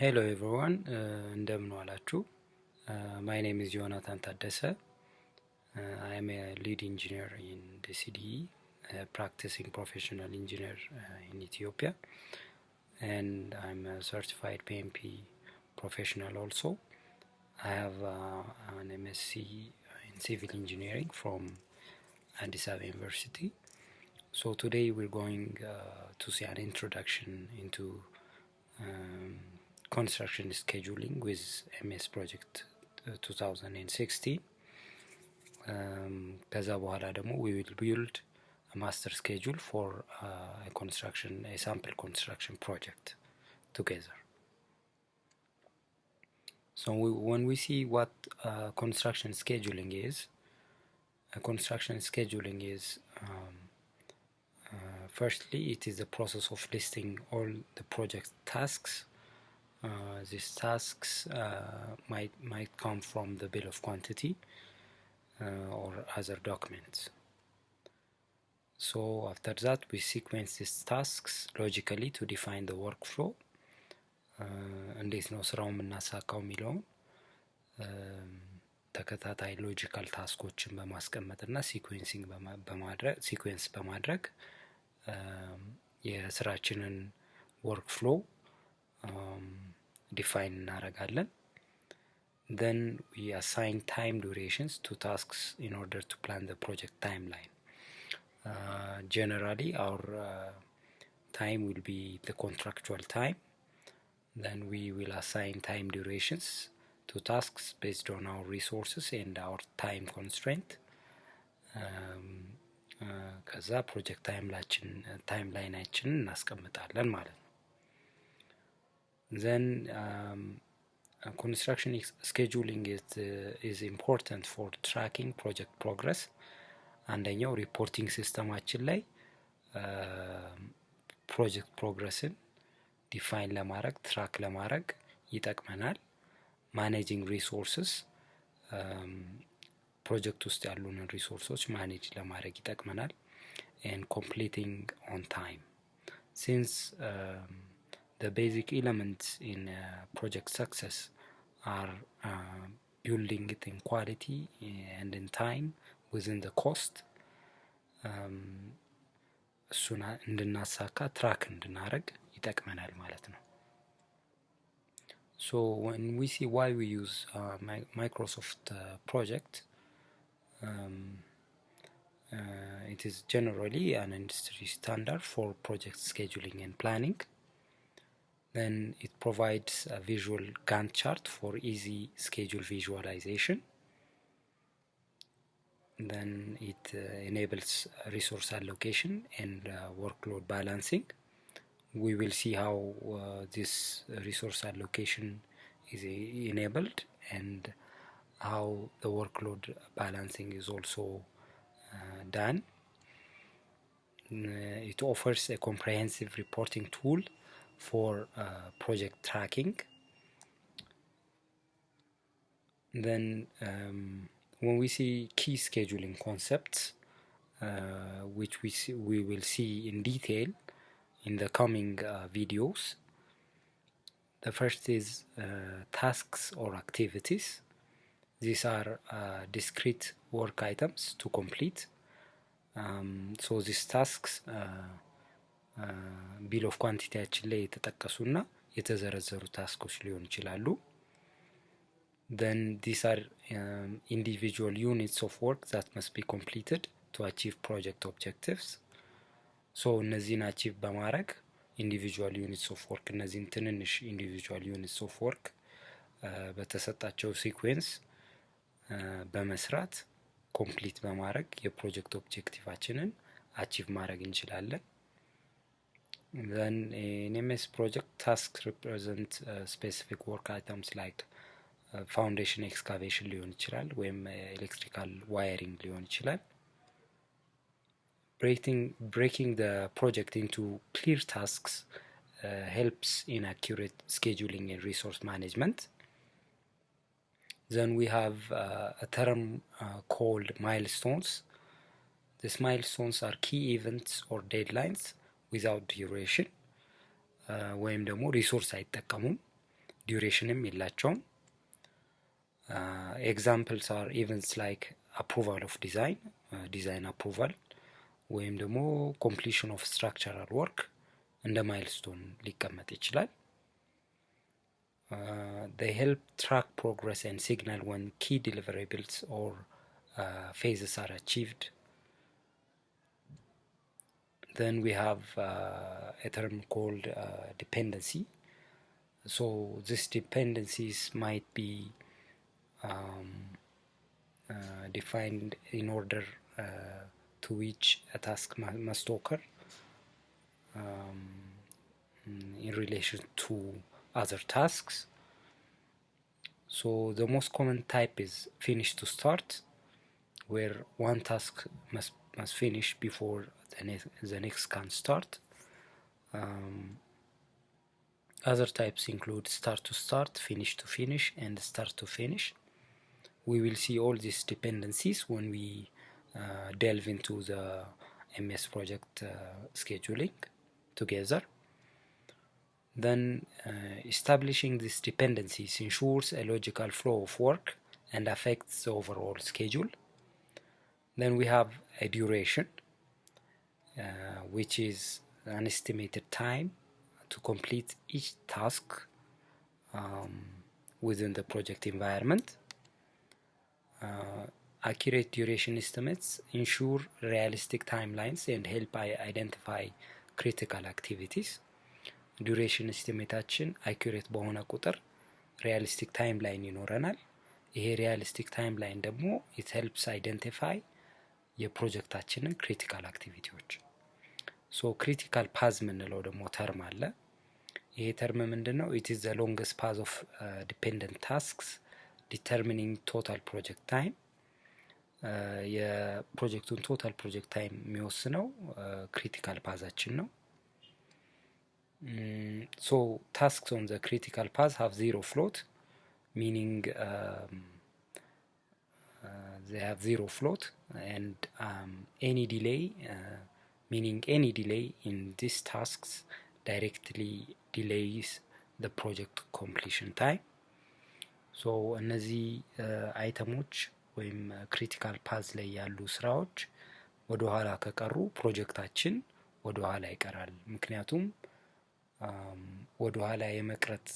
Hello everyone, እንደምን ዋላችሁ. My name is Jonathan Taddese. I am a lead engineer in the CDE, practicing professional engineer in Ethiopia, and I'm a certified PMP professional also. I have an MSc in civil engineering from Addis Ababa University. So today we're going to see an introduction into construction scheduling with MS Project 2016. ከዛ በኋላ ደግሞ we will build a master schedule for a sample construction project together. So when we see what construction scheduling is, firstly, it is the process of listing all the project tasks. These tasks might come from the bill of quantity or other documents. So after that, we sequence these tasks logically to define the workflow. እንዴት ነው ስራው የምናሳካው የሚለውን ተከታታይ ሎጂካል ታስኮችን በማስቀመጥና ሲኩዌንስ በማድረግ የስራችንን ወርክፍሎ define እናደርጋለን. Then we assign time durations to tasks in order to plan the project timeline. Generally, our time will be the contractual time. Then we will assign time durations to tasks based on our resources and our time constraint. ከዛ ፕሮጀክት ታይምላይናችንን እናስቀምጣለን ማለት ነው. Then construction scheduling is important for tracking project progress. አንደኛው ሪፖርቲንግ ሲስተማችን ላይ ፕሮጀክት ፕሮግረስን ዲፋይን ለማድረግ ትራክ ለማድረግ ይጠቅመናል. ማኔጂንግ ሪሶርስስ ፕሮጀክት ውስጥ ያሉንን ሪሶርሶች ማኔጅ ለማድረግ ይጠቅመናል. and completing on time, since the basic elements in project success are building it in quality and in time within the cost. እሱን እንድናሳካ ትራክ እንድናደርግ ይጠቅመናል ማለት ነው. So when we see why we use Microsoft project, it is generally an industry standard for project scheduling and planning. Then it provides a visual Gantt chart for easy schedule visualization. Then it enables resource allocation and workload balancing. We will see how this resource allocation is enabled and how the workload balancing is also done. It offers a comprehensive reporting tool for project tracking. Then when we see key scheduling concepts, which we will see in detail in the coming videos. The first is tasks or activities. These are discrete work items to complete. So these tasks bill of quantity ላይ የተጠቀሱና የተዘረዘሩ ታስኮች ሊሆን ይችላሉ. Then these are individual units of work that must be completed to achieve project objectives. So እነዚህን achieve በማድረግ individual units of work እነዚህን ትንንሽ individual units of work በተሰጣቸው ሲኩዌንስ በመስራት ኮምፕሊት በማድረግ የፕሮጀክት ኦብጀክቲቫችንን achieve ማድረግ እንችላለን. Then in MS project, tasks represent specific work items like foundation excavation ሊሆን ይችላል ወይም electrical wiring ሊሆን ይችላል. Breaking the project into clear tasks helps in accurate scheduling and resource management. Then we have a term called milestones. These milestones are key events or deadlines without duration. ወይም ደግሞ ሪሶርስ አይጠቀሙም፣ ዱሬሽንም የላቸውም። ኤግዛምፕልስ አር ኢቨንትስ ላይክ አፕሩቫል ኦፍ ዲዛይን አፕሩቫል ወይም ደግሞ ኮምፕሊሽን ኦፍ ስትራክቸራል ወርክ እንደ ማይልስቶን ሊቀመጥ ይችላል። they help track progress and signal when key deliverables or phases are achieved. Then we have a term called dependency. So these dependencies might be defined in order to which a task must occur in relation to other tasks. So the most common type is finish to start, where one task must finish before the next can start. Other types include start to start, finish to finish, and start to finish. We will see all these dependencies when we delve into the MS project scheduling together. Then establishing these dependencies ensures a logical flow of work and affects the overall schedule. Then we have a duration, which is an estimated time to complete each task within the project environment. Accurate duration estimates ensure realistic timelines and help identify critical activities. ዱሬሽን ኤስቲሜታችን አኩሬት በሆነ ቁጥር ሪያሊስቲክ ታይም ላይን ይኖረናል። ይሄ ሪያሊስቲክ ታይም ላይን ደግሞ it helps identify የፕሮጀክታችንን ክሪቲካል አክቲቪቲዎች። ሶ ክሪቲካል ፓዝ የምንለው ደግሞ ተርም አለ። ይሄ ተርም ምንድነው? it is the longest path of dependent tasks determining total project time. የፕሮጀክቱን ቶታል ፕሮጀክት ታይም የሚወስነው ክሪቲካል ፓዛችን ነው። So tasks on the critical path have zero float, meaning they have zero float, and any delay, meaning any delay in these tasks directly delays the project completion time. So እነዚህ አይተሞች ወይም ክሪቲካል ፓዝ ላይ ያሉ ስራዎች ወደ ኋላ ከቀሩ ፕሮጀክታችን ወደ ኋላ ይቀራል። ምክንያቱም ወደ ኋላ የመቅረት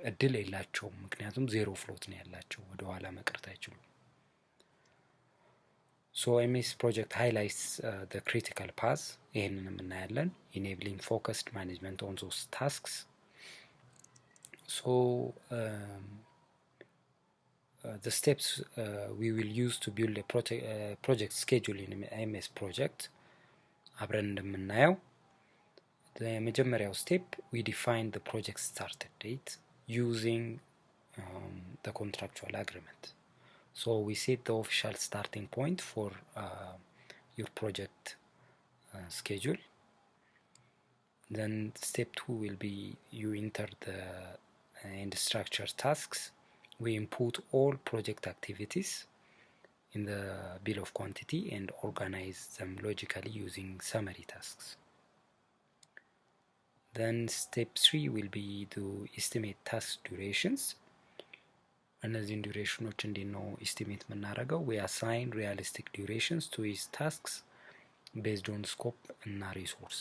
እድል የላቸውም። ምክንያቱም ዜሮ ፍሎት ነው ያላቸው፣ ወደ ኋላ መቅረት አይችሉም። So MS project highlights the critical path ይሄንንም እናያለን። enabling focused management on those tasks. So the steps we will use to build a project schedule in MS project አብረን እንደምናየው the መጀመሪያው step we define the project start date using the contractual agreement. So we set the official starting point for your project schedule. Then step 2 will be you enter the and structure tasks. We input all project activities in the bill of quantity and organize them logically using summary tasks. Then step 3 will be to estimate task durations. እነዚህን ዱሬሽኖች እንዴት ነው ኤስቲሜት የምናደርገው? we assign realistic durations to each tasks based on scope እና ሪሶርስ።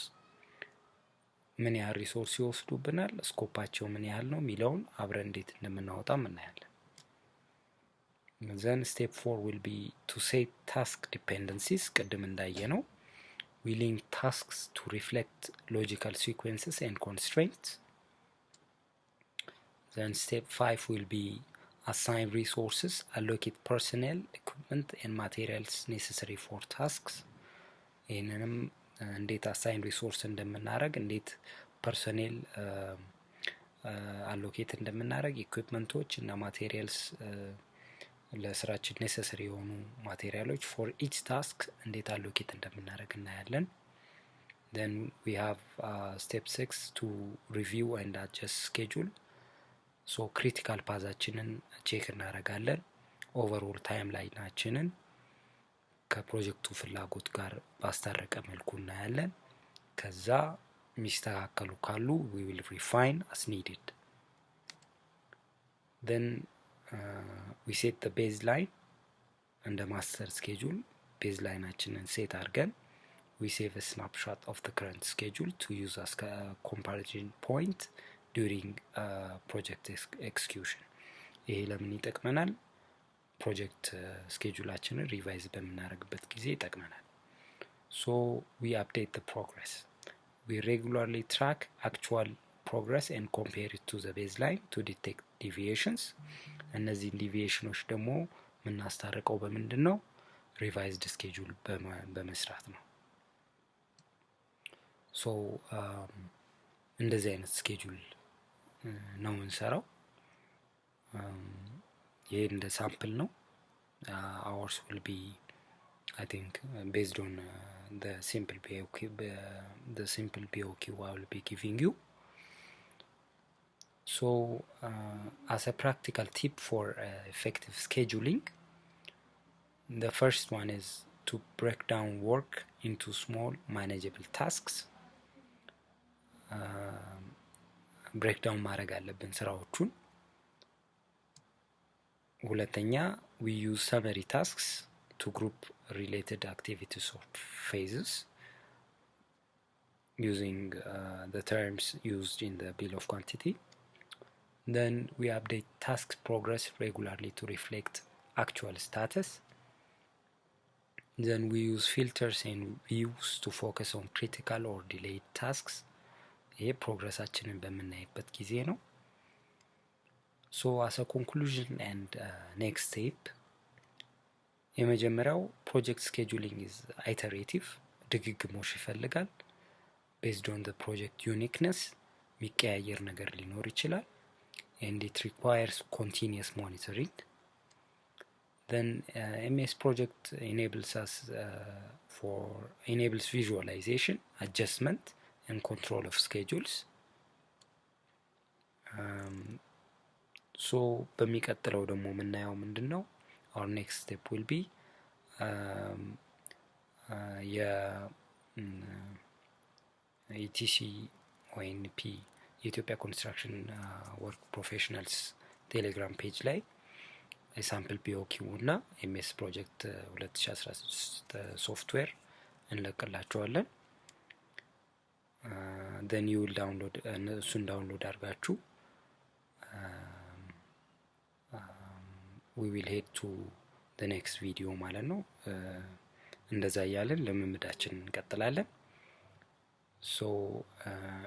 ምን ያህል ሪሶርስ ይወስዱብናል፣ ስኮፓቸው ምን ያህል ነው የሚለውን አብረን እንዴት እንደምናወጣም እናያለን። then step 4 will be to set task dependencies። ቅድም እንዳየነው we link tasks to reflect logical sequences and constraints. Then step 5 will be assign resources, allocate personnel, equipment and materials necessary for tasks. ይህንንም እንዴት አሳይን ሪሶርስ እንደምናደርግ፣ እንዴት ፐርሰኔል አሎኬት እንደምናደርግ፣ ኢኩዊፕመንቶች እና ማቴሪያልስ ለስራችን ኔሰሰሪ የሆኑ ማቴሪያሎች ፎር ኢች ታስክ እንዴት አሎኬት እንደምናደርግ እናያለን። then we have step 6 to review and adjust schedule. so critical ፓዛችንን ቼክ እናደርጋለን። ኦቨርኦል ታይም ላይናችንን ከፕሮጀክቱ ፍላጎት ጋር ባስታረቀ መልኩ እናያለን። ከዛ ሚስተካከሉ ካሉ we will refine as needed. Then we set the baseline and the master schedule. ቤዝላይናችንን ሴት አድርገን we save a snapshot of the current schedule to use as a comparison point during project execution. ይሄ ለምን ይጠቅመናል? ፕሮጀክት ስኬጁላችንን ሪቫይዝ በምናደርግበት ጊዜ ይጠቅመናል። So we update the progress. We regularly track actual progress and compare it to the baseline to detect deviations. እነዚህን ዲቪዬሽኖች ደግሞ የምናስታርቀው በምንድን ነው? ሪቫይዝድ ስኬጁል በመስራት ነው። ሶ እንደዚህ አይነት ስኬጁል ነው የምንሰራው። ይሄ እንደ ሳምፕል ነው። ours will be I think based on the simple POQ I will be giving you. So as a practical tip for effective scheduling, the first one is to break down work into small manageable tasks. breakdown ማድረግ አለብን ስራዎቹን። ሁለተኛ we use summary tasks to group related activities or phases using the terms used in the bill of quantity. Then we update task progress regularly to reflect actual status. Then we use filters and views to focus on critical or delayed tasks. ይሄ ፕሮግረሳችንን በምናይበት ጊዜ ነው። So as a conclusion and next step, የመጀመሪያው project scheduling is iterative, ድግግሞሽ ይፈልጋል። based on the project uniqueness የሚቀያየር ነገር ሊኖር ይችላል and it requires continuous monitoring. Then MS project enables visualization, adjustment and control of schedules. So በሚቀጥለው ደግሞ የምናየው ምንድነው? our next step will be የኢቲሲ ONP የኢትዮጵያ ኮንስትራክሽን ወርክ ፕሮፌሽናልስ ቴሌግራም ፔጅ ላይ የሳምፕል POQ እና MS ፕሮጀክት 2016 ሶፍትዌር እንለቅላችኋለን። then you will download እሱን ዳውንሎድ አድርጋችሁ we will head to the next video ማለት ነው። እንደዛ እያለን ልምምዳችንን እንቀጥላለን። so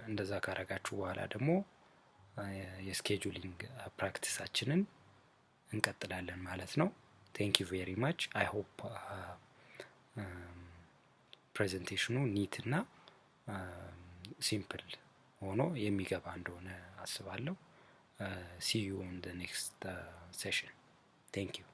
እንደዛ ካረጋችሁ በኋላ ደግሞ የስኬጁሊንግ ፕራክቲሳችንን እንቀጥላለን ማለት ነው። thank you very much. I hope ፕሬዘንቴሽኑ ኒት እና ሲምፕል ሆኖ የሚገባ እንደሆነ አስባለሁ። see you on the next session. Thank you.